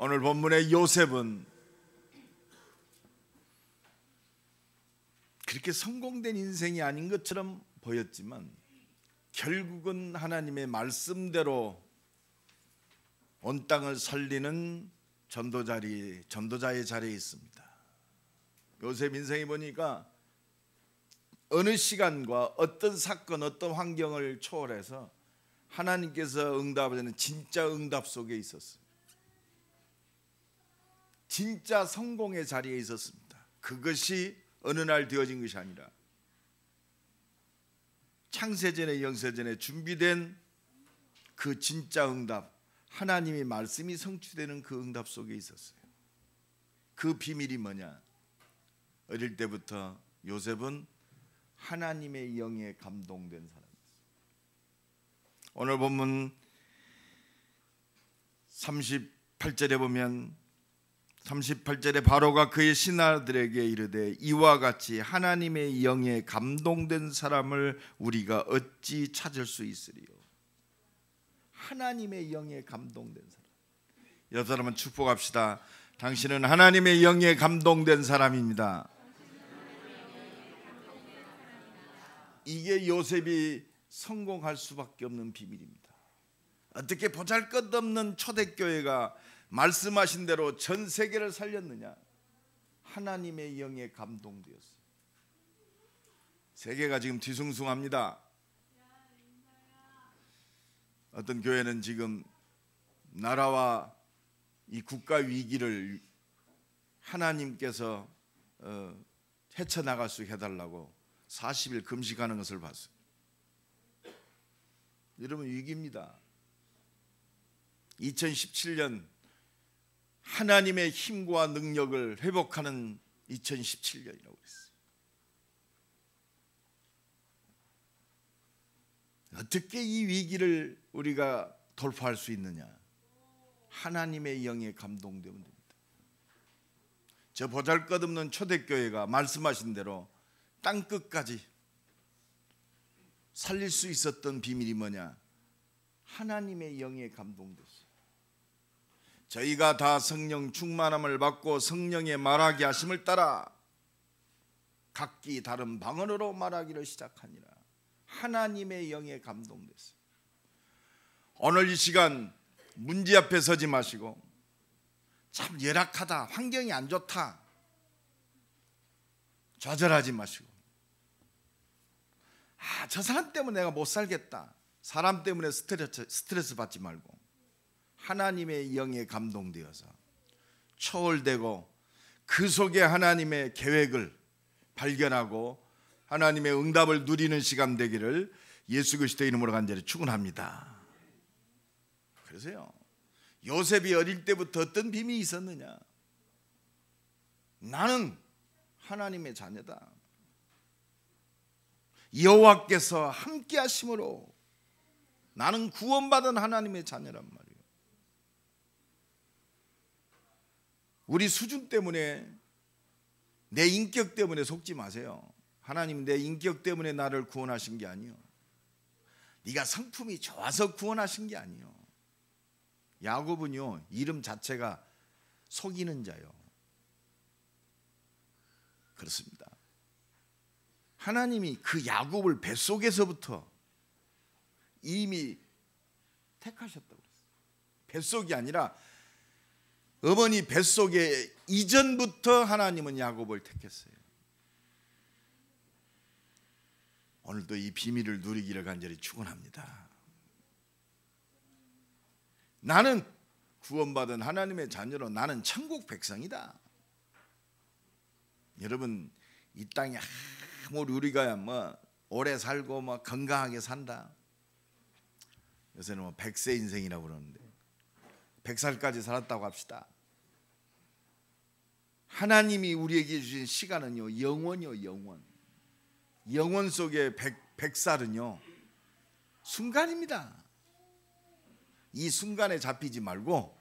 오늘 본문의 요셉은 그렇게 성공된 인생이 아닌 것처럼 보였지만 결국은 하나님의 말씀대로 온 땅을 살리는 전도자의 자리에 있습니다. 요셉 인생이 보니까 어느 시간과 어떤 사건, 어떤 환경을 초월해서 하나님께서 응답하는 진짜 응답 속에 있었어요. 진짜 성공의 자리에 있었습니다. 그것이 어느 날 되어진 것이 아니라 창세전에 영세전에 준비된 그 진짜 응답, 하나님의 말씀이 성취되는 그 응답 속에 있었어요. 그 비밀이 뭐냐? 어릴 때부터 요셉은 하나님의 영에 감동된 사람이었어요. 오늘 본문 38절에 보면 38절에 바로가 그의 신하들에게 이르되 이와 같이 하나님의 영에 감동된 사람을 우리가 어찌 찾을 수 있으리요? 하나님의 영에 감동된 사람. 여러분 한번 축복합시다. 당신은 하나님의 영에 감동된 사람입니다. 이게 요셉이 성공할 수밖에 없는 비밀입니다. 어떻게 보잘것없는 초대교회가 말씀하신 대로 전 세계를 살렸느냐? 하나님의 영에 감동되었어요. 세계가 지금 뒤숭숭합니다. 어떤 교회는 지금 나라와 이 국가 위기를 하나님께서 헤쳐나갈 수 해달라고 40일 금식하는 것을 봤어요. 여러분, 위기입니다. 2017년 하나님의 힘과 능력을 회복하는 2017년이라고 그랬어요. 어떻게 이 위기를 우리가 돌파할 수 있느냐? 하나님의 영에 감동되면 됩니다. 저 보잘것없는 초대교회가 말씀하신 대로 땅끝까지 살릴 수 있었던 비밀이 뭐냐? 하나님의 영에 감동됐어요. 저희가 다 성령 충만함을 받고 성령의 말하게 하심을 따라 각기 다른 방언으로 말하기를 시작하니라. 하나님의 영에 감동됐어요. 오늘 이 시간 문제 앞에 서지 마시고 참 열악하다, 환경이 안 좋다 좌절하지 마시고 저 사람 때문에 내가 못 살겠다, 사람 때문에 스트레스 받지 말고 하나님의 영에 감동되어서 초월되고 그 속에 하나님의 계획을 발견하고 하나님의 응답을 누리는 시간 되기를 예수 그리스도의 이름으로 간절히 축원합니다. 그래서요, 요셉이 어릴 때부터 어떤 비밀이 있었느냐? 나는 하나님의 자녀다. 여호와께서 함께 하심으로 나는 구원받은 하나님의 자녀란 말이에요. 우리 수준 때문에, 내 인격 때문에 속지 마세요. 하나님 내 인격 때문에 나를 구원하신 게 아니요, 네가 성품이 좋아서 구원하신 게 아니요. 야곱은요, 이름 자체가 속이는 자요. 그렇습니다. 하나님이 그 야곱을 뱃속에서부터 이미 택하셨다고 그랬어요. 뱃속이 아니라 어머니 뱃속에 이전부터 하나님은 야곱을 택했어요. 오늘도 이 비밀을 누리기를 간절히 축원합니다. 나는 구원받은 하나님의 자녀로 나는 천국 백성이다. 여러분, 이 땅에 아무리 우리가 오래 살고 건강하게 산다, 요새는 100세 인생이라고 그러는데 100살까지 살았다고 합시다. 하나님이 우리에게 주신 시간은요, 영원이요, 영원. 영원 속에 100살은요 순간입니다. 이 순간에 잡히지 말고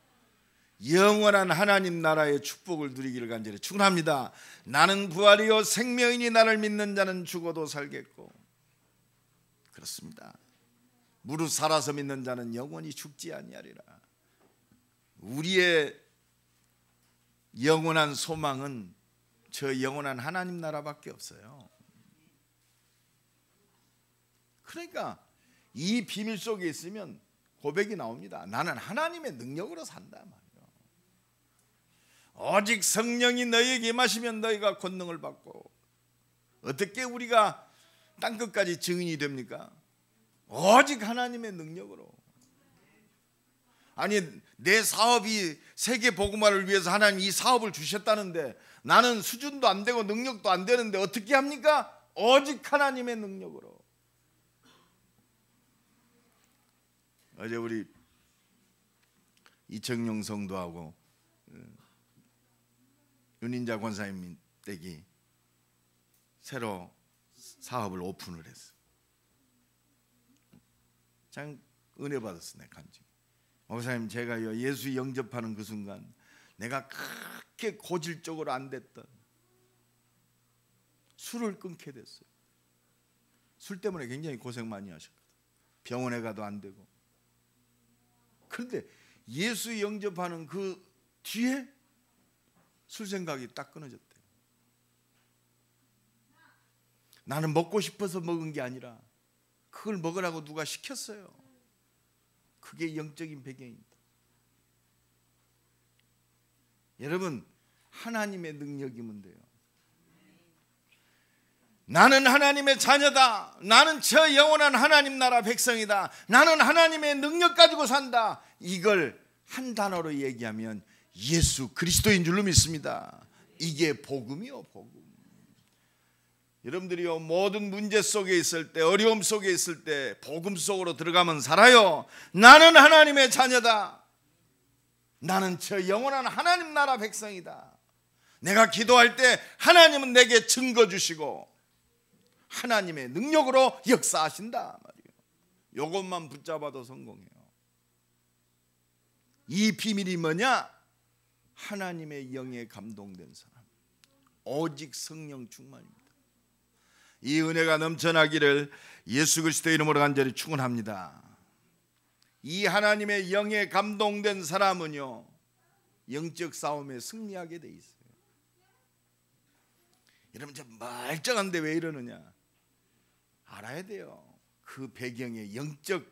영원한 하나님 나라의 축복을 누리기를 간절히 축원합니다. 나는 부활이요 생명이니 나를 믿는 자는 죽어도 살겠고. 그렇습니다. 무릇 살아서 믿는 자는 영원히 죽지 아니하리라. 우리의 영원한 소망은 저 영원한 하나님 나라밖에 없어요. 그러니까 이 비밀 속에 있으면 고백이 나옵니다. 나는 하나님의 능력으로 산다 말이에요. 오직 성령이 너희에게 임하시면 너희가 권능을 받고. 어떻게 우리가 땅끝까지 증인이 됩니까? 오직 하나님의 능력으로. 아니, 내 사업이 세계 복음화를 위해서 하나님이 이 사업을 주셨다는데 나는 수준도 안 되고 능력도 안 되는데 어떻게 합니까? 오직 하나님의 능력으로. 어제 우리 이청용 성도하고 윤인자 권사님 댁이 새로 사업을 오픈을 했어. 참 은혜 받았어. 내 간증. 목사님, 제가 예수 영접하는 그 순간 내가 그렇게 고질적으로 안 됐던 술을 끊게 됐어요. 술 때문에 굉장히 고생 많이 하셨거든. 병원에 가도 안 되고. 그런데 예수 영접하는 그 뒤에 술 생각이 딱 끊어졌대. 나는 먹고 싶어서 먹은 게 아니라 그걸 먹으라고 누가 시켰어요. 그게 영적인 배경입니다. 여러분, 하나님의 능력이면 돼요. 나는 하나님의 자녀다. 나는 저 영원한 하나님 나라 백성이다. 나는 하나님의 능력 가지고 산다. 이걸 한 단어로 얘기하면 예수 그리스도인 줄로 믿습니다. 이게 복음이요, 복음. 여러분들이요, 모든 문제 속에 있을 때, 어려움 속에 있을 때 복음 속으로 들어가면 살아요. 나는 하나님의 자녀다. 나는 저 영원한 하나님 나라 백성이다. 내가 기도할 때 하나님은 내게 증거 주시고 하나님의 능력으로 역사하신다 말이에요. 이것만 붙잡아도 성공해요. 이 비밀이 뭐냐? 하나님의 영에 감동된 사람, 오직 성령 충만입니다. 이 은혜가 넘쳐나기를 예수 그리스도의 이름으로 간절히 축원합니다. 이 하나님의 영에 감동된 사람은요, 영적 싸움에 승리하게 돼 있어요. 여러분, 저 멀쩡한데 왜 이러느냐? 알아야 돼요. 그 배경에 영적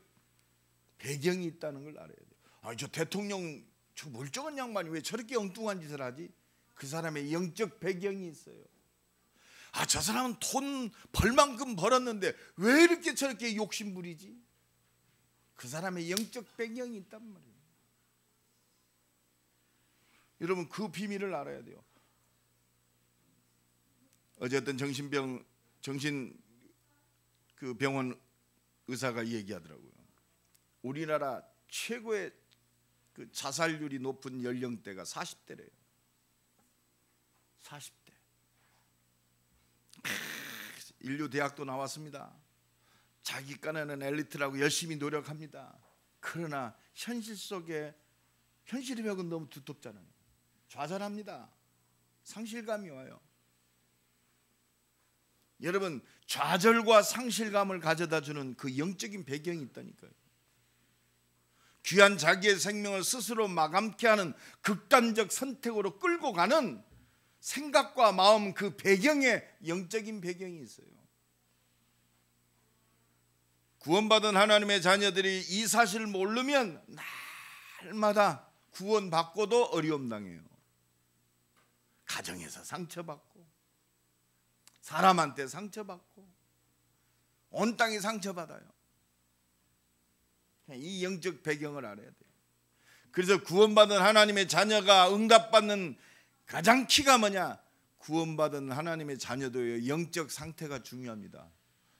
배경이 있다는 걸 알아야 돼요. 아, 저 대통령 저 멀쩡한 양반이 왜 저렇게 엉뚱한 짓을 하지? 그 사람의 영적 배경이 있어요. 아, 저 사람은 돈 벌만큼 벌었는데 왜 이렇게 저렇게 욕심 부리지? 그 사람의 영적 배경이 있단 말이에요. 여러분, 그 비밀을 알아야 돼요. 어제 어떤 정신 그 병원 의사가 얘기하더라고요. 우리나라 최고의 그 자살률이 높은 연령대가 40대래요. 40대. 인류 대학도 나왔습니다. 자기 깐에는 엘리트라고 열심히 노력합니다. 그러나 현실 속에 현실의 벽은 너무 두텁잖아요. 좌절합니다. 상실감이 와요. 여러분, 좌절과 상실감을 가져다 주는 그 영적인 배경이 있다니까요. 귀한 자기의 생명을 스스로 마감케 하는 극단적 선택으로 끌고 가는 생각과 마음, 그 배경에 영적인 배경이 있어요. 구원받은 하나님의 자녀들이 이 사실을 모르면 날마다 구원받고도 어려움 당해요. 가정에서 상처받고, 사람한테 상처받고, 온 땅이 상처받아요. 이 영적 배경을 알아야 돼요. 그래서 구원받은 하나님의 자녀가 응답받는 가장 키가 뭐냐? 구원받은 하나님의 자녀도의 영적 상태가 중요합니다.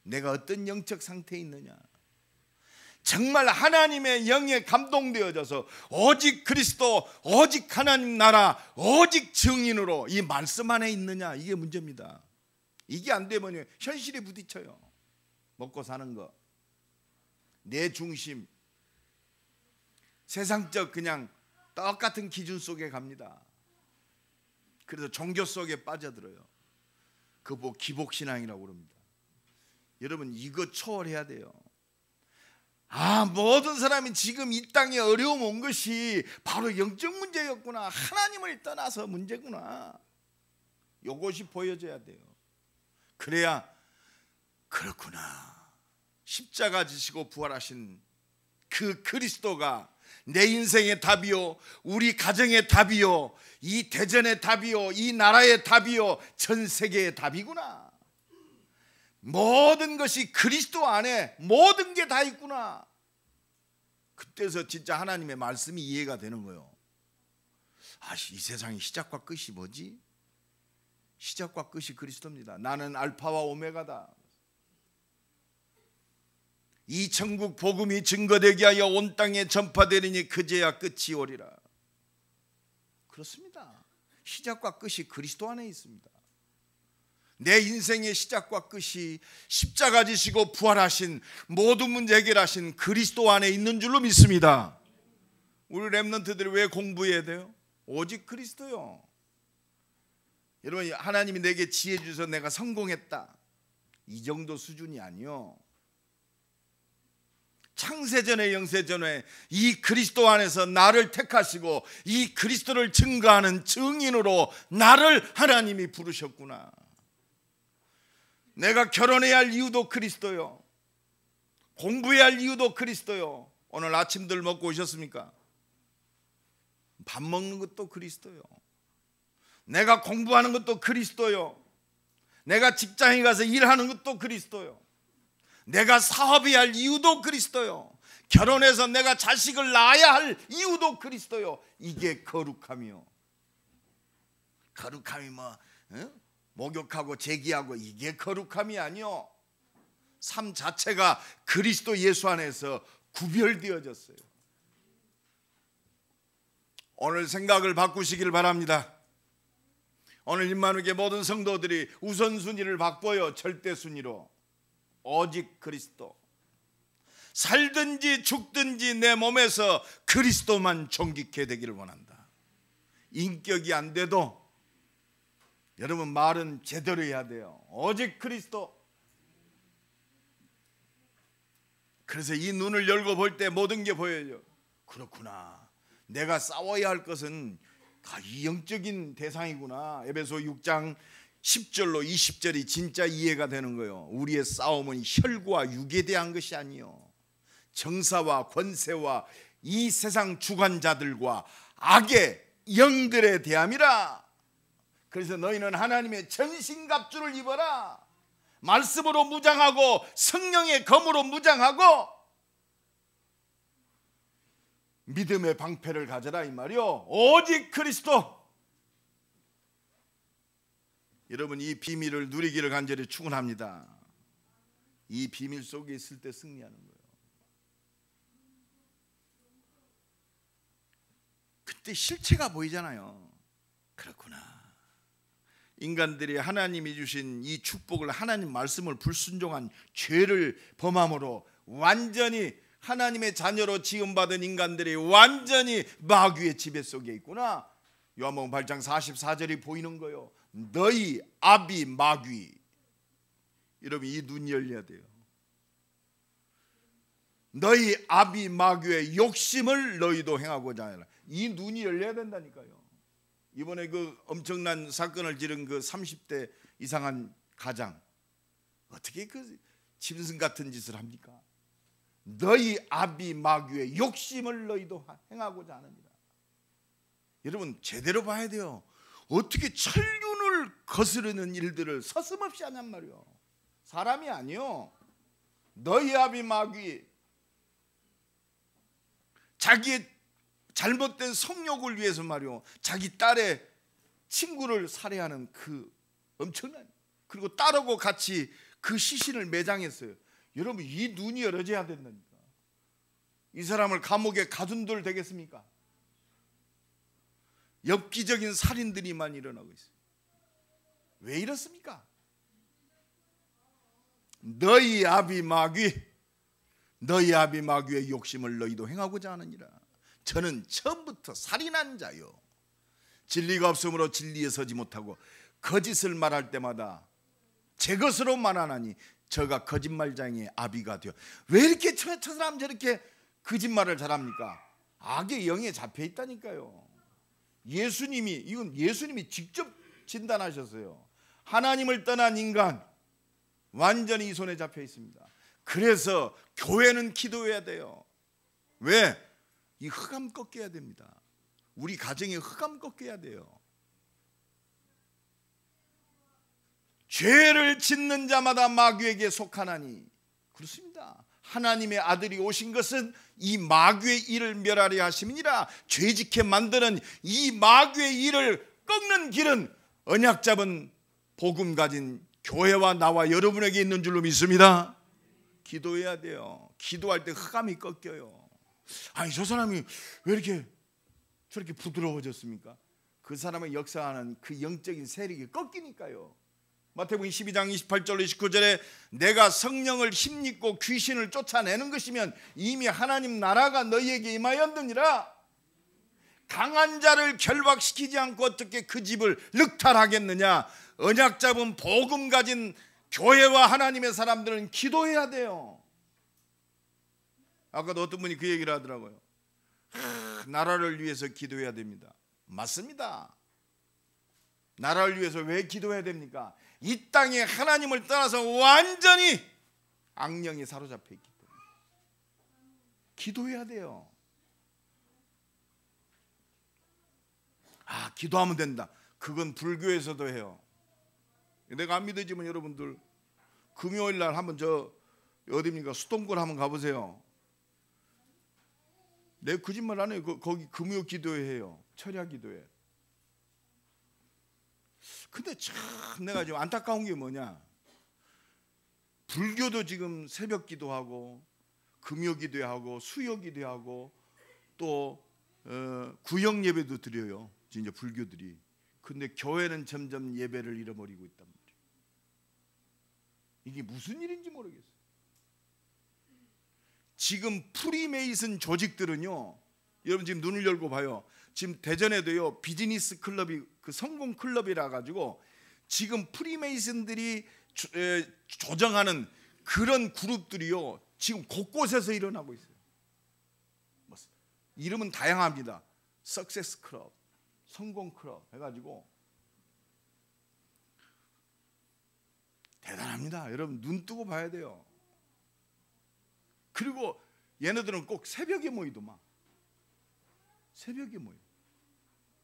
내가 어떤 영적 상태에 있느냐? 정말 하나님의 영에 감동되어져서 오직 그리스도, 오직 하나님 나라, 오직 증인으로 이 말씀 안에 있느냐? 이게 문제입니다. 이게 안 되면 현실에 부딪혀요. 먹고 사는 거, 내 중심, 세상적 그냥 똑같은 기준 속에 갑니다. 그래서 종교 속에 빠져들어요. 그거 기복신앙이라고 그럽니다. 여러분, 이거 초월해야 돼요. 모든 사람이 지금 이 땅에 어려움 온 것이 바로 영적 문제였구나. 하나님을 떠나서 문제구나. 이것이 보여져야 돼요. 그래야 그렇구나. 십자가 지시고 부활하신 그 그리스도가 내 인생의 답이요, 우리 가정의 답이요, 이 대전의 답이요, 이 나라의 답이요, 전 세계의 답이구나. 모든 것이 그리스도 안에 모든 게 다 있구나. 그때서 진짜 하나님의 말씀이 이해가 되는 거예요. 이 세상의 시작과 끝이 뭐지? 시작과 끝이 그리스도입니다. 나는 알파와 오메가다. 이 천국 복음이 증거되게 하여 온 땅에 전파되리니 그제야 끝이 오리라. 그렇습니다. 시작과 끝이 그리스도 안에 있습니다. 내 인생의 시작과 끝이 십자가 지시고 부활하신 모든 문제 해결하신 그리스도 안에 있는 줄로 믿습니다. 우리 렘넌트들이 왜 공부해야 돼요? 오직 그리스도요. 여러분, 하나님이 내게 지혜 주셔서 내가 성공했다, 이 정도 수준이 아니요. 창세전에 영세전에 이 그리스도 안에서 나를 택하시고 이 그리스도를 증거하는 증인으로 나를 하나님이 부르셨구나. 내가 결혼해야 할 이유도 그리스도요. 공부해야 할 이유도 그리스도요. 오늘 아침들 먹고 오셨습니까? 밥 먹는 것도 그리스도요. 내가 공부하는 것도 그리스도요. 내가 직장에 가서 일하는 것도 그리스도요. 내가 사업해야 할 이유도 그리스도요. 결혼해서 내가 자식을 낳아야 할 이유도 그리스도요. 이게 거룩함이요. 거룩함이 목욕하고 제기하고 이게 거룩함이 아니요. 삶 자체가 그리스도 예수 안에서 구별되어졌어요. 오늘 생각을 바꾸시길 바랍니다. 오늘 임마누엘 모든 성도들이 우선순위를 바꿔요. 절대순위로. 오직 그리스도. 살든지 죽든지 내 몸에서 그리스도만 존귀케 되기를 원한다. 인격이 안 돼도 여러분 말은 제대로 해야 돼요. 오직 그리스도. 그래서 이 눈을 열고 볼 때 모든 게 보여요. 그렇구나. 내가 싸워야 할 것은 이 영적인 대상이구나. 에베소 6장 10절로 20절이 진짜 이해가 되는 거예요. 우리의 싸움은 혈과 육에 대한 것이 아니요, 정사와 권세와 이 세상 주관자들과 악의 영들에 대함이라. 그래서 너희는 하나님의 전신갑주를 입어라. 말씀으로 무장하고 성령의 검으로 무장하고 믿음의 방패를 가져라, 이 말이요. 오직 그리스도. 여러분, 이 비밀을 누리기를 간절히 축원합니다. 이 비밀 속에 있을 때 승리하는 거예요. 그때 실체가 보이잖아요. 그렇구나. 인간들이 하나님이 주신 이 축복을, 하나님 말씀을 불순종한 죄를 범함으로 완전히 하나님의 자녀로 지음받은 인간들이 완전히 마귀의 지배 속에 있구나. 요한복음 8장 44절이 보이는 거예요. 너희 아비 마귀. 여러분, 이 눈이 열려야 돼요. 너희 아비 마귀의 욕심을 너희도 행하고자 하라. 이 눈이 열려야 된다니까요. 이번에 그 엄청난 사건을 지른 그 30대 이상한 가장, 어떻게 그 짐승 같은 짓을 합니까? 너희 아비 마귀의 욕심을 너희도 행하고자 하느니라. 여러분, 제대로 봐야 돼요. 어떻게 천륜을 거스르는 일들을 서슴없이 하냔 말이요. 사람이 아니요. 너희 아비 마귀, 자기의 잘못된 성욕을 위해서 말이요, 자기 딸의 친구를 살해하는 그 엄청난, 그리고 딸하고 같이 그 시신을 매장했어요. 여러분, 이 눈이 열어져야 된다니까. 이 사람을 감옥에 가둔들 되겠습니까? 엽기적인 살인들이만 일어나고 있어요. 왜 이렇습니까? 너희 아비 마귀, 너희 아비 마귀의 욕심을 너희도 행하고자 하느니라. 저는 처음부터 살인한 자요, 진리가 없으므로 진리에 서지 못하고 거짓을 말할 때마다 제 것으로 말하나니 저가 거짓말장의 아비가 되어. 왜 이렇게 저 사람 저렇게 거짓말을 잘합니까? 악의 영에 잡혀 있다니까요. 이건 예수님이 직접 진단하셨어요. 하나님을 떠난 인간 완전히 이 손에 잡혀 있습니다. 그래서 교회는 기도해야 돼요. 왜? 이 흑암 꺾여야 됩니다. 우리 가정의 흑암 꺾여야 돼요. 죄를 짓는 자마다 마귀에게 속하나니, 그렇습니다. 하나님의 아들이 오신 것은 이 마귀의 일을 멸하려 하심이니라. 죄짓게 만드는 이 마귀의 일을 꺾는 길은 언약 잡은 복음 가진 교회와 나와 여러분에게 있는 줄로 믿습니다. 기도해야 돼요. 기도할 때 흑암이 꺾여요. 아니, 저 사람이 왜 이렇게 저렇게 부드러워졌습니까? 그 사람의 역사하는 그 영적인 세력이 꺾이니까요. 마태복음 12장 28절 29절에 내가 성령을 힘입고 귀신을 쫓아내는 것이면 이미 하나님 나라가 너희에게 임하였느니라. 강한 자를 결박시키지 않고 어떻게 그 집을 늑탈하겠느냐. 언약 잡은 복음 가진 교회와 하나님의 사람들은 기도해야 돼요. 아까도 어떤 분이 그 얘기를 하더라고요. 나라를 위해서 기도해야 됩니다. 맞습니다. 나라를 위해서 왜 기도해야 됩니까? 이 땅에 하나님을 떠나서 완전히 악령에 사로잡혀 있기 때문에 기도해야 돼요. 기도하면 된다. 그건 불교에서도 해요. 내가 안 믿어지면 여러분들 금요일 날 한번 어디입니까? 수동굴 한번 가보세요. 내가 거짓말 안 해요. 거기 금요 기도회 해요. 철야 기도회. 근데 참 내가 지금 안타까운 게 뭐냐, 불교도 지금 새벽 기도하고 금요 기도하고 수요 기도하고 또 구역 예배도 드려요, 진짜 불교들이. 근데 교회는 점점 예배를 잃어버리고 있단 말이에요. 이게 무슨 일인지 모르겠어요. 지금 프리메이슨 조직들은요, 여러분 지금 눈을 열고 봐요. 지금 대전에도요 비즈니스 클럽이 그 성공 클럽이라 가지고 지금 프리메이슨들이 조정하는 그런 그룹들이요 지금 곳곳에서 일어나고 있어요. 이름은 다양합니다. 석세스 클럽, 성공 클럽 해가지고 대단합니다. 여러분 눈 뜨고 봐야 돼요. 그리고 얘네들은 꼭 새벽에 모이더만. 새벽에 모여.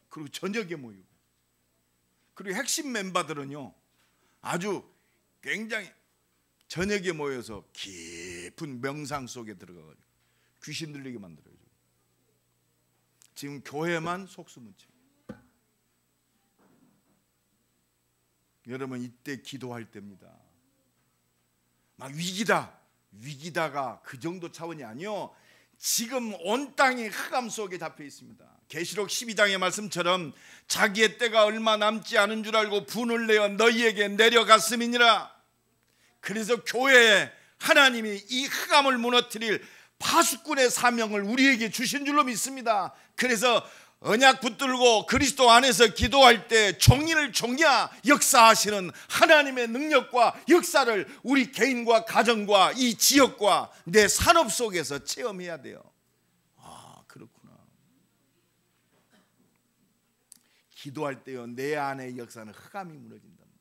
그리고 저녁에 모이고. 그리고 핵심 멤버들은요 아주 굉장히 저녁에 모여서 깊은 명상 속에 들어가가지고 귀신 들리게 만들어요. 지금 교회만 속수무책. 여러분 이때 기도할 때입니다. 막 위기다가 그 정도 차원이 아니요, 지금 온 땅이 흑암 속에 잡혀 있습니다. 계시록 12장의 말씀처럼 자기의 때가 얼마 남지 않은 줄 알고 분을 내어 너희에게 내려갔음이니라. 그래서 교회에 하나님이 이 흑암을 무너뜨릴 파수꾼의 사명을 우리에게 주신 줄로 믿습니다. 그래서 언약 붙들고 그리스도 안에서 기도할 때 종인을 종야 역사하시는 하나님의 능력과 역사를 우리 개인과 가정과 이 지역과 내 산업 속에서 체험해야 돼요. 그렇구나. 기도할 때요 내 안의 역사는 흑암이 무너진답니다.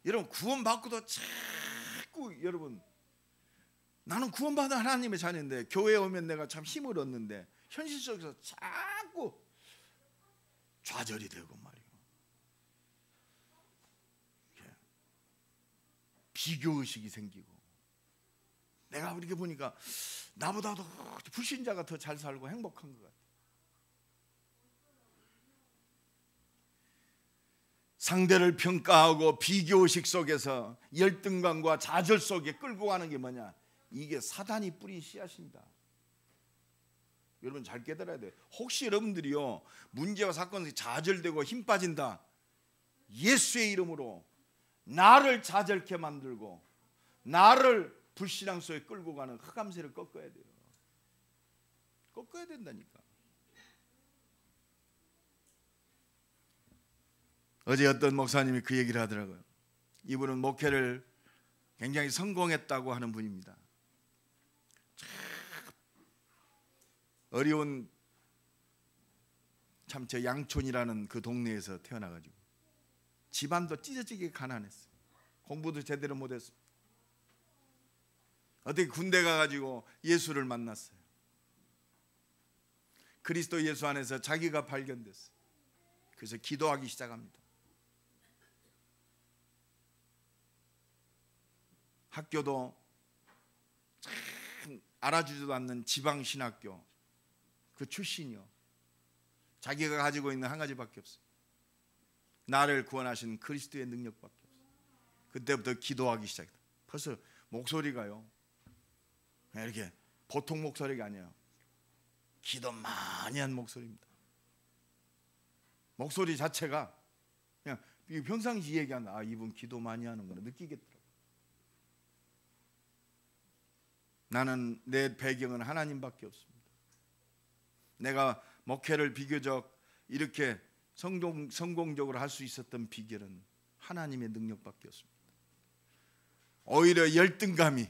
여러분 구원받고도 자꾸 여러분 나는 구원받은 하나님의 자녀인데 교회에 오면 내가 참 힘을 얻는데 현실 속에서 자꾸 좌절이 되고 말이에요. 비교의식이 생기고 내가 이렇게 보니까 나보다도 불신자가 더 잘 살고 행복한 것 같아요. 상대를 평가하고 비교의식 속에서 열등감과 좌절 속에 끌고 가는 게 뭐냐, 이게 사단이 뿌린 씨앗입니다. 여러분 잘 깨달아야 돼요. 혹시 여러분들이요 문제와 사건에서 좌절되고 힘 빠진다, 예수의 이름으로 나를 좌절케 만들고 나를 불신앙 속에 끌고 가는 흑암세를 꺾어야 돼요. 꺾어야 된다니까. 어제 어떤 목사님이 그 얘기를 하더라고요. 이분은 목회를 굉장히 성공했다고 하는 분입니다. 어려운 참 저 양촌이라는 그 동네에서 태어나가지고 집안도 찢어지게 가난했어요. 공부도 제대로 못했어요. 어떻게 군대 가가지고 예수를 만났어요. 그리스도 예수 안에서 자기가 발견됐어요. 그래서 기도하기 시작합니다. 학교도 참 알아주지도 않는 지방신학교 그 출신이요. 자기가 가지고 있는 한 가지밖에 없어요. 나를 구원하신 그리스도의 능력밖에 없어요. 그때부터 기도하기 시작했다. 벌써 목소리가요, 이렇게 보통 목소리가 아니에요. 기도 많이 한 목소리입니다. 목소리 자체가 그냥 평상시 얘기하는, 이분 기도 많이 하는구나 느끼겠더라고요. 나는 내 배경은 하나님밖에 없습니다. 내가 목회를 비교적 이렇게 성공적으로 할 수 있었던 비결은 하나님의 능력밖에 없습니다. 오히려 열등감이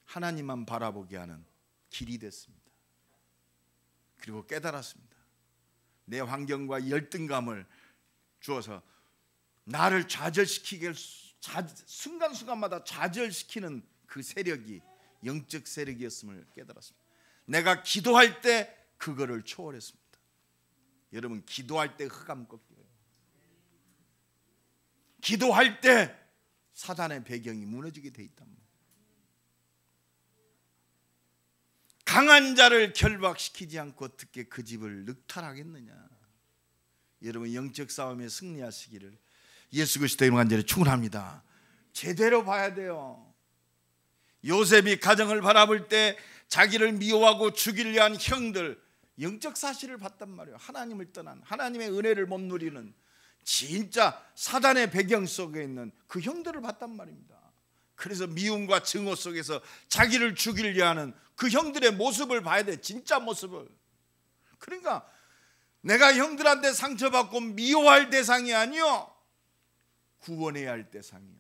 하나님만 바라보게 하는 길이 됐습니다. 그리고 깨달았습니다. 내 환경과 열등감을 주어서 나를 좌절시키게, 순간순간마다 좌절시키는 그 세력이 영적 세력이었음을 깨달았습니다. 내가 기도할 때 그거를 초월했습니다. 여러분, 기도할 때 흑암 꺾여요. 기도할 때 사단의 배경이 무너지게 돼 있단 말이에요. 강한 자를 결박시키지 않고 어떻게 그 집을 늑탈하겠느냐. 여러분, 영적 싸움에 승리하시기를 예수 그리스도의 이름으로 간절히 축원합니다. 제대로 봐야 돼요. 요셉이 가정을 바라볼 때 자기를 미워하고 죽이려 한 형들, 영적 사실을 봤단 말이에요. 하나님을 떠난, 하나님의 은혜를 못 누리는 진짜 사단의 배경 속에 있는 그 형들을 봤단 말입니다. 그래서 미움과 증오 속에서 자기를 죽이려 하는 그 형들의 모습을 봐야 돼. 진짜 모습을. 그러니까 내가 형들한테 상처받고 미워할 대상이 아니요, 구원해야 할 대상이요.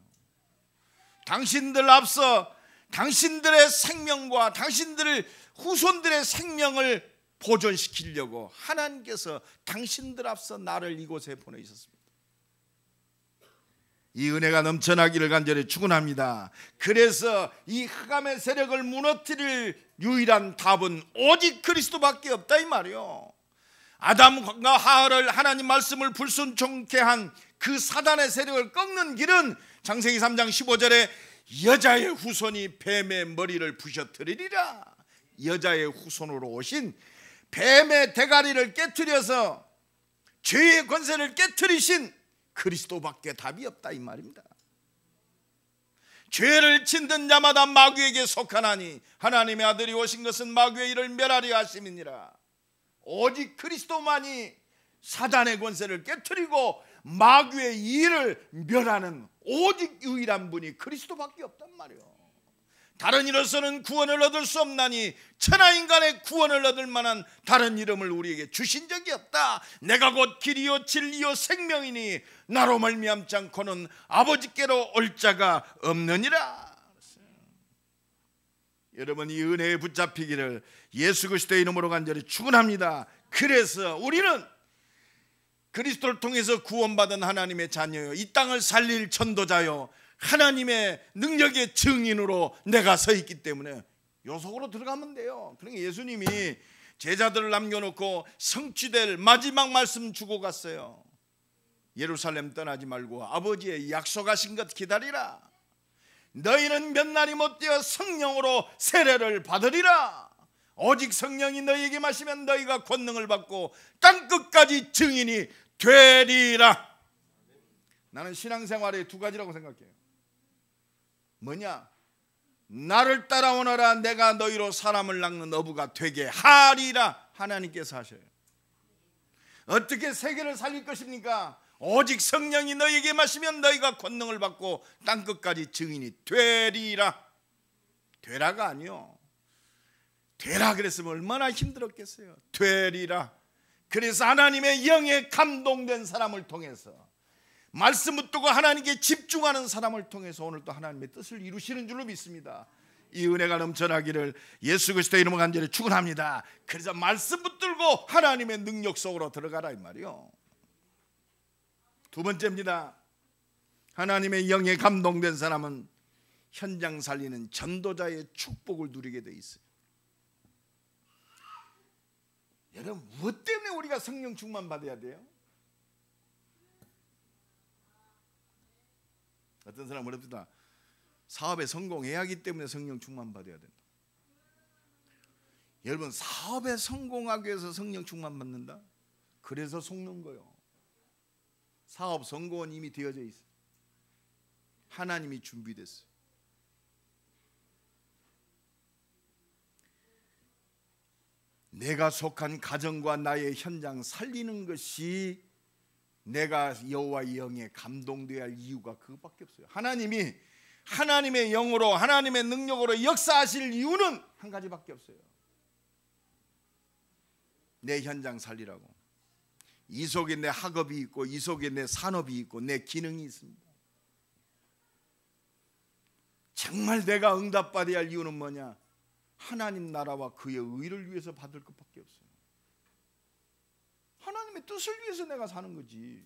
당신들 앞서 당신들의 생명과 당신들의 후손들의 생명을 보존시키려고 하나님께서 당신들 앞서 나를 이곳에 보내셨습니다. 이 은혜가 넘쳐나기를 간절히 축원합니다. 그래서 이 흑암의 세력을 무너뜨릴 유일한 답은 오직 그리스도밖에 없다 이 말이요. 아담과 하와를 하나님 말씀을 불순종케 한 그 사단의 세력을 꺾는 길은 창세기 3장 15절에 여자의 후손이 뱀의 머리를 부셔뜨리리라. 여자의 후손으로 오신 뱀의 대가리를 깨트려서 죄의 권세를 깨트리신 그리스도밖에 답이 없다 이 말입니다. 죄를 짓는 자마다 마귀에게 속하나니 하나님의 아들이 오신 것은 마귀의 일을 멸하려 하심이니라. 오직 그리스도만이 사단의 권세를 깨트리고 마귀의 일을 멸하는 오직 유일한 분이 그리스도밖에 없단 말이에요. 다른 이로서는 구원을 얻을 수 없나니 천하인간의 구원을 얻을 만한 다른 이름을 우리에게 주신 적이 없다. 내가 곧 길이요 진리요 생명이니 나로 말미암지 않고는 아버지께로 올 자가 없느니라. 여러분, 이 은혜에 붙잡히기를 예수 그리스도의 이름으로 간절히 축원합니다. 그래서 우리는 그리스도를 통해서 구원받은 하나님의 자녀요, 이 땅을 살릴 전도자요, 하나님의 능력의 증인으로 내가 서 있기 때문에 요 속으로 들어가면 돼요. 그러니까 예수님이 제자들을 남겨놓고 성취될 마지막 말씀 주고 갔어요. 예루살렘 떠나지 말고 아버지의 약속하신 것 기다리라. 너희는 몇 날이 못되어 성령으로 세례를 받으리라. 오직 성령이 너희에게 마시면 너희가 권능을 받고 땅끝까지 증인이 되리라. 나는 신앙생활의 두 가지라고 생각해요. 뭐냐? 나를 따라오너라 내가 너희로 사람을 낚는 어부가 되게 하리라. 하나님께서 하셔요. 어떻게 세계를 살릴 것입니까? 오직 성령이 너희에게 마시면 너희가 권능을 받고 땅끝까지 증인이 되리라. 되라가 아니요, 되라 그랬으면 얼마나 힘들었겠어요. 되리라. 그래서 하나님의 영에 감동된 사람을 통해서 말씀 붙들고 하나님께 집중하는 사람을 통해서 오늘도 하나님의 뜻을 이루시는 줄로 믿습니다. 이 은혜가 넘쳐나기를 예수 그리스도의 이름으로 간절히 축원합니다. 그래서 말씀 붙들고 하나님의 능력 속으로 들어가라 이 말이요. 두 번째입니다. 하나님의 영에 감동된 사람은 현장 살리는 전도자의 축복을 누리게 돼 있어요. 여러분, 무엇 때문에 우리가 성령 충만 받아야 돼요? 어떤 사람은 그럽니다. 사업에 성공해야 하기 때문에 성령 충만 받아야 된다. 여러분, 사업에 성공하기 위해서 성령 충만 받는다? 그래서 속는 거요. 사업 성공은 이미 되어져 있어요. 하나님이 준비됐어요. 내가 속한 가정과 나의 현장 살리는 것이 내가 여호와의 영에 감동되어야 할 이유가 그것밖에 없어요. 하나님이 하나님의 영으로 하나님의 능력으로 역사하실 이유는 한 가지밖에 없어요. 내 현장 살리라고. 이 속에 내 학업이 있고 이 속에 내 산업이 있고 내 기능이 있습니다. 정말 내가 응답받아야 할 이유는 뭐냐? 하나님 나라와 그의 의를 위해서 받을 것밖에 없어요. 하나님의 뜻을 위해서 내가 사는 거지.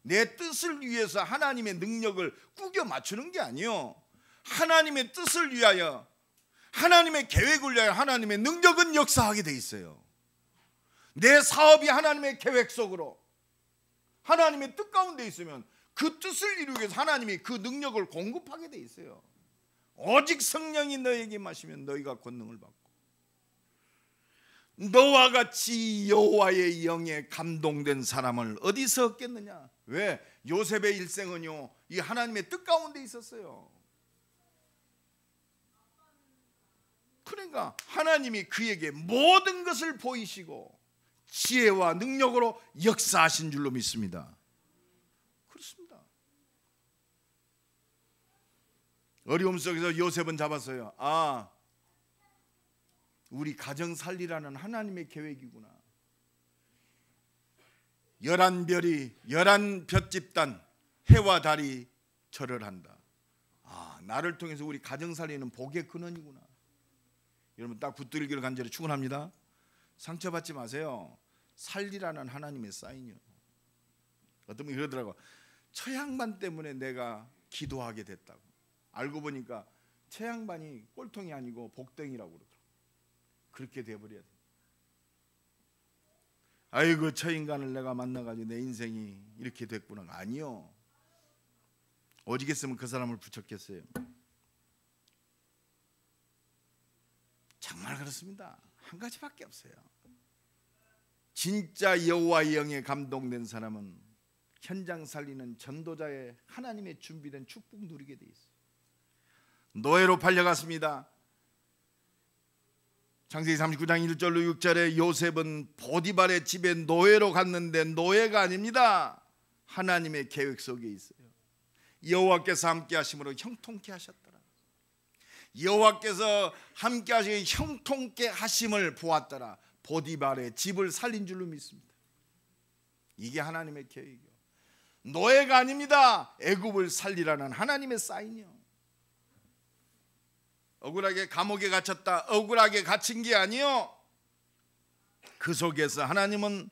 내 뜻을 위해서 하나님의 능력을 꾸겨 맞추는 게 아니요. 하나님의 뜻을 위하여, 하나님의 계획을 위하여 하나님의 능력은 역사하게 돼 있어요. 내 사업이 하나님의 계획 속으로 하나님의 뜻 가운데 있으면 그 뜻을 이루기 위해서 하나님이 그 능력을 공급하게 돼 있어요. 오직 성령이 너에게 임하시면 너희가 권능을 받고, 너와 같이 여호와의 영에 감동된 사람을 어디서 얻겠느냐? 왜? 요셉의 일생은요, 이 하나님의 뜻 가운데 있었어요. 그러니까 하나님이 그에게 모든 것을 보이시고 지혜와 능력으로 역사하신 줄로 믿습니다. 그렇습니다. 어려움 속에서 요셉은 잡았어요. 아, 우리 가정 살리라는 하나님의 계획이구나. 11별이 11별 집단 해와 달이 절을 한다. 아, 나를 통해서 우리 가정 살리는 복의 근원이구나. 여러분, 딱 붙들기를 간절히 축원합니다. 상처받지 마세요. 살리라는 하나님의 사인이요. 어떤 분이 그러더라고. 처양반 때문에 내가 기도하게 됐다고. 알고 보니까 처양반이 꼴통이 아니고 복덩이라고 그러더라고. 그렇게 돼버려야 돼. 아이고, 저 인간을 내가 만나가지고 내 인생이 이렇게 됐구나. 아니요. 오직했으면 그 사람을 붙였겠어요. 정말 그렇습니다. 한 가지밖에 없어요. 진짜 여호와의 영에 감동된 사람은 현장 살리는 전도자의 하나님의 준비된 축복 누리게 돼 있어요. 노예로 팔려갔습니다. 창세기 39장 1절로 6절에 요셉은 보디발의 집에 노예로 갔는데 노예가 아닙니다. 하나님의 계획 속에 있어요. 여호와께서 함께 하심으로 형통케 하셨더라. 여호와께서 함께 하시기 형통케 하심을 보았더라. 보디발의 집을 살린 줄로 믿습니다. 이게 하나님의 계획이요. 노예가 아닙니다. 애굽을 살리라는 하나님의 사인이요. 억울하게 감옥에 갇혔다, 억울하게 갇힌 게 아니요. 그 속에서 하나님은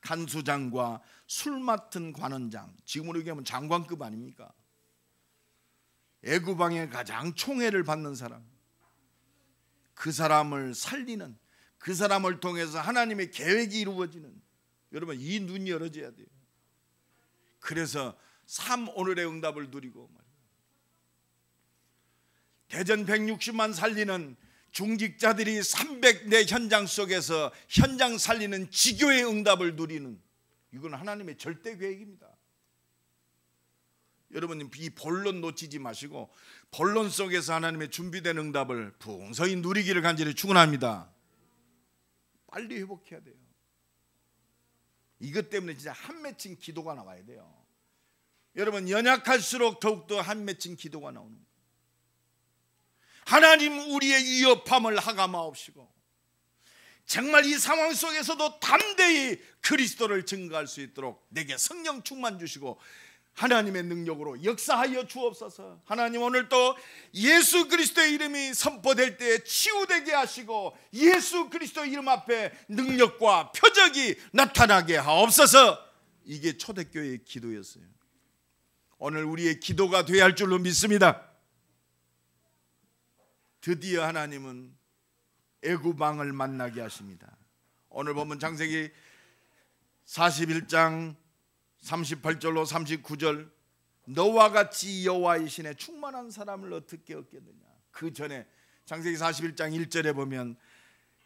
간수장과 술 맡은 관원장, 지금으로 얘기하면 장관급 아닙니까? 애굽 왕의 가장 총애를 받는 사람, 그 사람을 살리는, 그 사람을 통해서 하나님의 계획이 이루어지는, 여러분, 이 눈이 열어져야 돼요. 그래서 오늘의 응답을 누리고 대전 160만 살리는 중직자들이 300내 현장 속에서 현장 살리는 지교의 응답을 누리는, 이건 하나님의 절대 계획입니다. 여러분, 이 본론 놓치지 마시고 본론 속에서 하나님의 준비된 응답을 풍성히 누리기를 간절히 축원합니다. 빨리 회복해야 돼요. 이것 때문에 진짜 한 맺힌 기도가 나와야 돼요. 여러분, 연약할수록 더욱더 한 맺힌 기도가 나오는 거예요. 하나님, 우리의 위협함을 하감하옵시고 정말 이 상황 속에서도 담대히 그리스도를 증거할 수 있도록 내게 성령 충만 주시고 하나님의 능력으로 역사하여 주옵소서. 하나님, 오늘 또 예수 그리스도의 이름이 선포될 때 치유되게 하시고 예수 그리스도의 이름 앞에 능력과 표적이 나타나게 하옵소서. 이게 초대교회의 기도였어요. 오늘 우리의 기도가 되어야 할 줄로 믿습니다. 드디어 하나님은 애굽 왕을 만나게 하십니다. 오늘 보면 창세기 41장 38절로 39절, 너와 같이 여호와의 신에 충만한 사람을 어떻게 얻겠느냐. 그 전에 창세기 41장 1절에 보면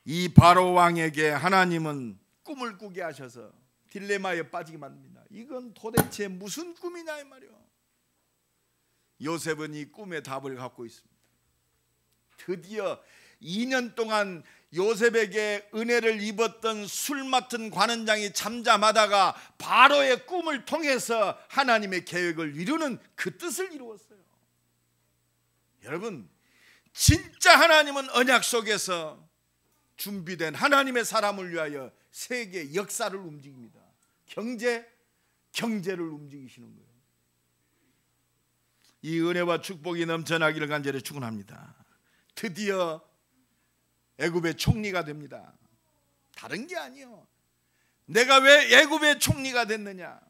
이 바로 왕에게 하나님은 꿈을 꾸게 하셔서 딜레마에 빠지게 만듭니다. 이건 도대체 무슨 꿈이냐 이 말이요. 요셉은 이 꿈의 답을 갖고 있습니다. 드디어 2년 동안 요셉에게 은혜를 입었던 술 맡은 관원장이 잠잠하다가 바로의 꿈을 통해서 하나님의 계획을 이루는 그 뜻을 이루었어요. 여러분, 진짜 하나님은 언약 속에서 준비된 하나님의 사람을 위하여 세계 역사를 움직입니다. 경제를 움직이시는 거예요. 이 은혜와 축복이 넘쳐나기를 간절히 축원합니다. 드디어 애굽의 총리가 됩니다. 다른 게 아니요. 내가 왜 애굽의 총리가 됐느냐.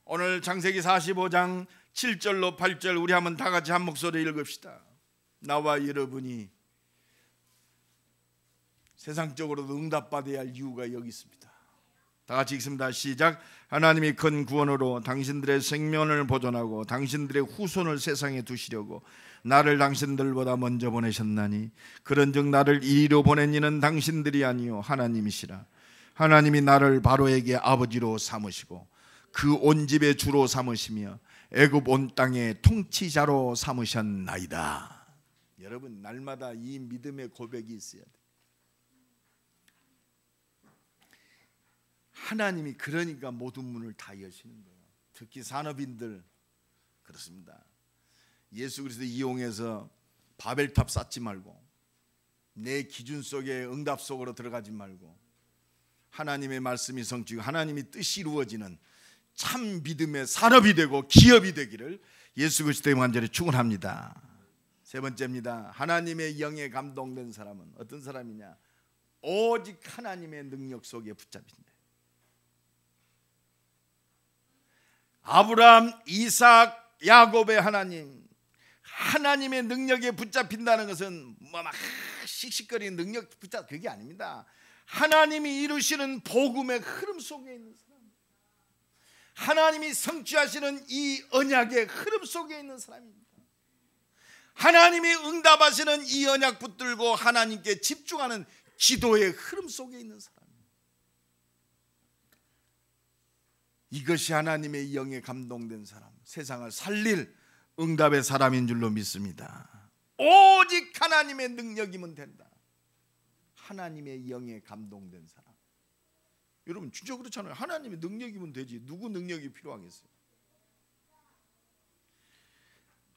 오늘 창세기 45장 7절로 8절 우리 한번 다 같이 한 목소리 읽읍시다. 나와 여러분이 세상적으로도 응답받아야 할 이유가 여기 있습니다. 다 같이 읽습니다. 시작. 하나님이 큰 구원으로 당신들의 생명을 보존하고 당신들의 후손을 세상에 두시려고 나를 당신들보다 먼저 보내셨나니 그런즉 나를 이리로 보낸 이는 당신들이 아니요 하나님이시라. 하나님이 나를 바로에게 아버지로 삼으시고 그 온 집의 주로 삼으시며 애굽 온 땅의 통치자로 삼으셨나이다. 여러분, 날마다 이 믿음의 고백이 있어야 돼요. 하나님이 그러니까 모든 문을 다 여시는 거예요. 특히 산업인들 그렇습니다. 예수 그리스도 이용해서 바벨탑 쌓지 말고 내 기준 속에 응답 속으로 들어가지 말고 하나님의 말씀이 성취고 하나님의 뜻이 이루어지는 참 믿음의 산업이 되고 기업이 되기를 예수 그리스도의 간절히 축원합니다. 세 번째입니다. 하나님의 영에 감동된 사람은 어떤 사람이냐? 오직 하나님의 능력 속에 붙잡힌다. 아브라함, 이삭, 야곱의 하나님의 능력에 붙잡힌다는 것은 막 씩씩거리는 능력 붙잡, 그게 아닙니다. 하나님이 이루시는 복음의 흐름 속에 있는 사람, 하나님이 성취하시는 이 언약의 흐름 속에 있는 사람입니다. 하나님이 응답하시는 이 언약 붙들고 하나님께 집중하는 기도의 흐름 속에 있는 사람, 이것이 하나님의 영에 감동된 사람, 세상을 살릴 응답의 사람인 줄로 믿습니다. 오직 하나님의 능력이면 된다. 하나님의 영에 감동된 사람. 여러분 진짜 그렇잖아요. 하나님의 능력이면 되지 누구 능력이 필요하겠어요?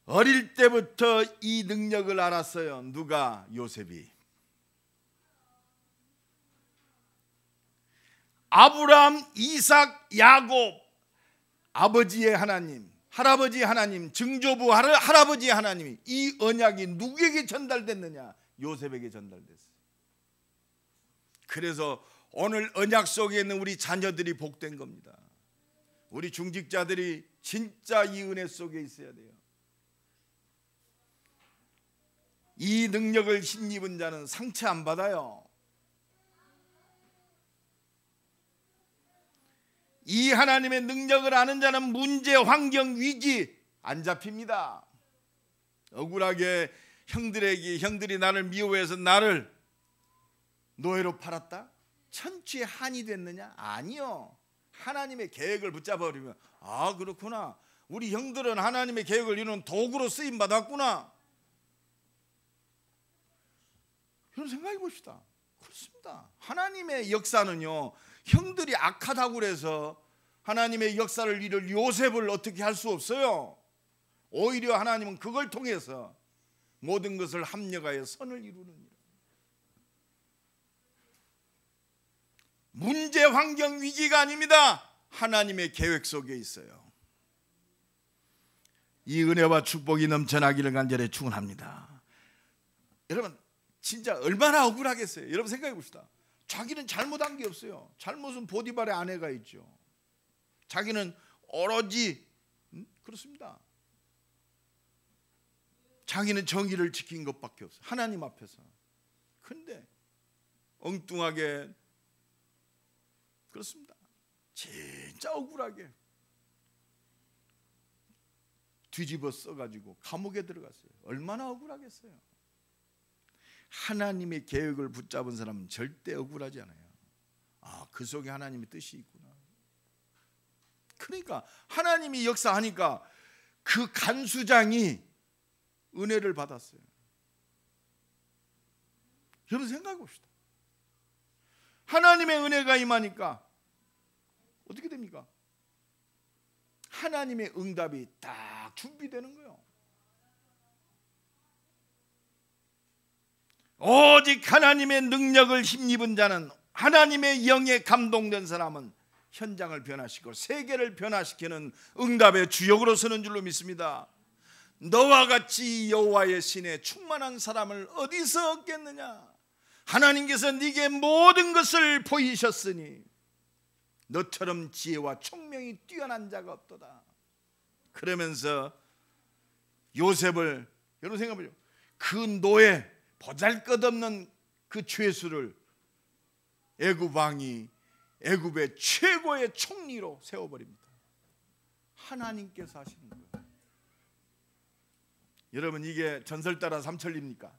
어릴 때부터 이 능력을 알았어요. 누가? 요셉이. 아브라함, 이삭, 야곱, 아버지의 하나님, 할아버지 하나님, 증조부 할아버지 하나님이 이 언약이 누구에게 전달됐느냐? 요셉에게 전달됐어요. 그래서 오늘 언약 속에 있는 우리 자녀들이 복된 겁니다. 우리 중직자들이 진짜 이 은혜 속에 있어야 돼요. 이 능력을 힘입은 자는 상처 안 받아요. 이 하나님의 능력을 아는 자는 문제, 환경, 위기 안 잡힙니다. 억울하게 형들이 나를 미워해서 나를 노예로 팔았다? 천추의 한이 됐느냐? 아니요. 하나님의 계획을 붙잡아버리면 아 그렇구나, 우리 형들은 하나님의 계획을 이루는 도구로 쓰임받았구나, 이런 생각해 봅시다. 그렇습니다. 하나님의 역사는요, 형들이 악하다고 그래서 하나님의 역사를 이룰 요셉을 어떻게 할 수 없어요. 오히려 하나님은 그걸 통해서 모든 것을 합력하여 선을 이루는 일. 문제, 환경, 위기가 아닙니다. 하나님의 계획 속에 있어요. 이 은혜와 축복이 넘쳐나기를 간절히 축원합니다. 여러분 진짜 얼마나 억울하겠어요. 여러분 생각해 봅시다. 자기는 잘못한 게 없어요. 잘못은 보디발의 아내가 있죠. 자기는 오로지 그렇습니다. 자기는 정의를 지킨 것밖에 없어요. 하나님 앞에서. 근데 엉뚱하게 그렇습니다. 진짜 억울하게 뒤집어 써가지고 감옥에 들어갔어요. 얼마나 억울하겠어요. 하나님의 계획을 붙잡은 사람은 절대 억울하지 않아요. 아, 그 속에 하나님의 뜻이 있구나. 그러니까 하나님이 역사하니까 그 간수장이 은혜를 받았어요. 여러분 생각해 봅시다. 하나님의 은혜가 임하니까 어떻게 됩니까? 하나님의 응답이 딱 준비되는 거예요. 오직 하나님의 능력을 힘입은 자는, 하나님의 영에 감동된 사람은 현장을 변화시키고 세계를 변화시키는 응답의 주역으로 서는 줄로 믿습니다. 너와 같이 여호와의 신에 충만한 사람을 어디서 얻겠느냐? 하나님께서 네게 모든 것을 보이셨으니 너처럼 지혜와 총명이 뛰어난 자가 없도다. 그러면서 요셉을, 여러분 생각해보죠. 그 노예, 보잘것없는 그 죄수를 애굽 왕이 애굽의 최고의 총리로 세워버립니다. 하나님께서 하시는 거예요. 여러분 이게 전설 따라 삼천리입니까?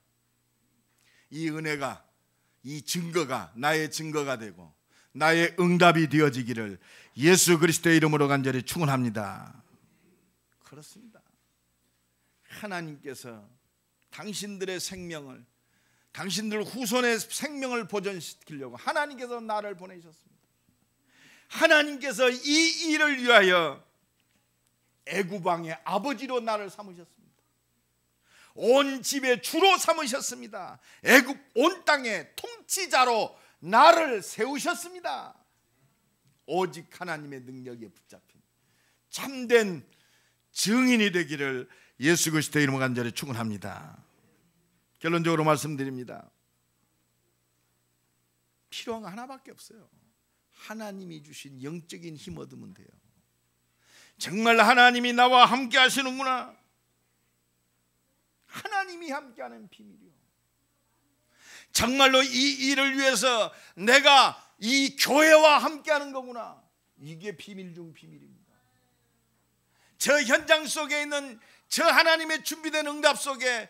이 은혜가, 이 증거가 나의 증거가 되고 나의 응답이 되어지기를 예수 그리스도의 이름으로 간절히 축원합니다. 그렇습니다. 하나님께서 당신들의 생명을, 당신들 후손의 생명을 보존시키려고 하나님께서 나를 보내셨습니다. 하나님께서 이 일을 위하여 애굽 왕의 아버지로 나를 삼으셨습니다. 온 집의 주로 삼으셨습니다. 애굽 온 땅의 통치자로 나를 세우셨습니다. 오직 하나님의 능력에 붙잡힌 참된 증인이 되기를 예수 그리스도의 이름으로 간절히 축원합니다. 결론적으로 말씀드립니다. 필요한 거 하나밖에 없어요. 하나님이 주신 영적인 힘 얻으면 돼요. 정말 하나님이 나와 함께 하시는구나. 하나님이 함께하는 비밀이요. 정말로 이 일을 위해서 내가 이 교회와 함께하는 거구나. 이게 비밀 중 비밀입니다. 저 현장 속에 있는 저 하나님의 준비된 응답 속에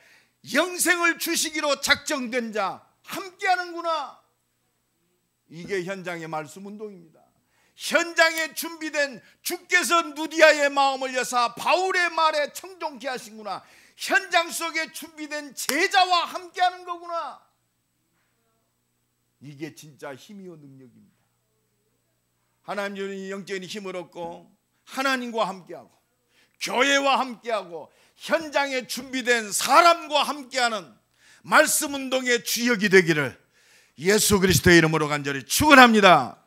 영생을 주시기로 작정된 자 함께하는구나. 이게 현장의 말씀 운동입니다. 현장에 준비된 주께서 누디아의 마음을 여사 바울의 말에 청종케 하신구나. 현장 속에 준비된 제자와 함께하는 거구나. 이게 진짜 힘이요 능력입니다. 하나님 주는 영적인 힘을 얻고 하나님과 함께하고 교회와 함께하고 현장에 준비된 사람과 함께하는 말씀 운동의 주역이 되기를 예수 그리스도의 이름으로 간절히 축원합니다.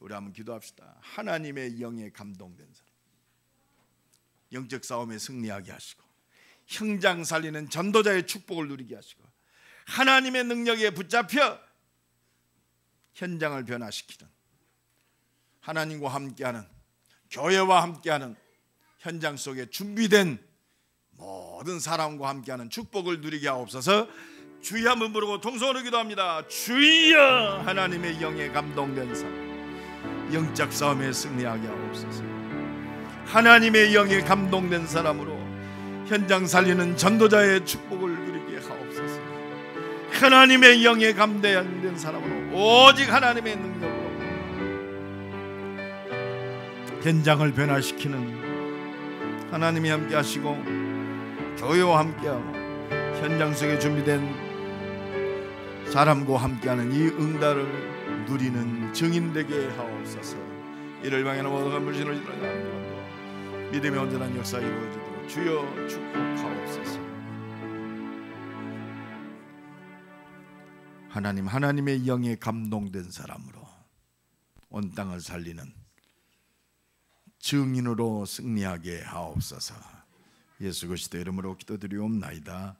우리 한번 기도합시다. 하나님의 영에 감동된 사람, 영적 싸움에 승리하게 하시고 현장 살리는 전도자의 축복을 누리게 하시고 하나님의 능력에 붙잡혀 현장을 변화시키는, 하나님과 함께하는, 교회와 함께하는 현장 속에 준비된 모든 사람과 함께하는 축복을 누리게 하옵소서. 주여 한번 부르고 통성으로 기도합니다. 주여, 하나님의 영에 감동된 사람, 영적 싸움에 승리하게 하옵소서. 하나님의 영에 감동된 사람으로 현장 살리는 전도자의 축복을 누리게 하옵소서. 하나님의 영에 감동된 사람으로 오직 하나님의 능력으로 현장을 변화시키는 하나님이 함께 하시고 교회와 함께하고 현장 속에 준비된 사람과 함께하는 이 응답을 누리는 증인 되게 하옵소서. 이를 향하는 모든 물신을 지나가는 믿음의 온전한 역사 이루어지도록 주여 축복하옵소서. 하나님, 하나님의 영에 감동된 사람으로 온 땅을 살리는 증인으로 승리하게 하옵소서. 예수 그리스도 이름으로 기도드리옵나이다.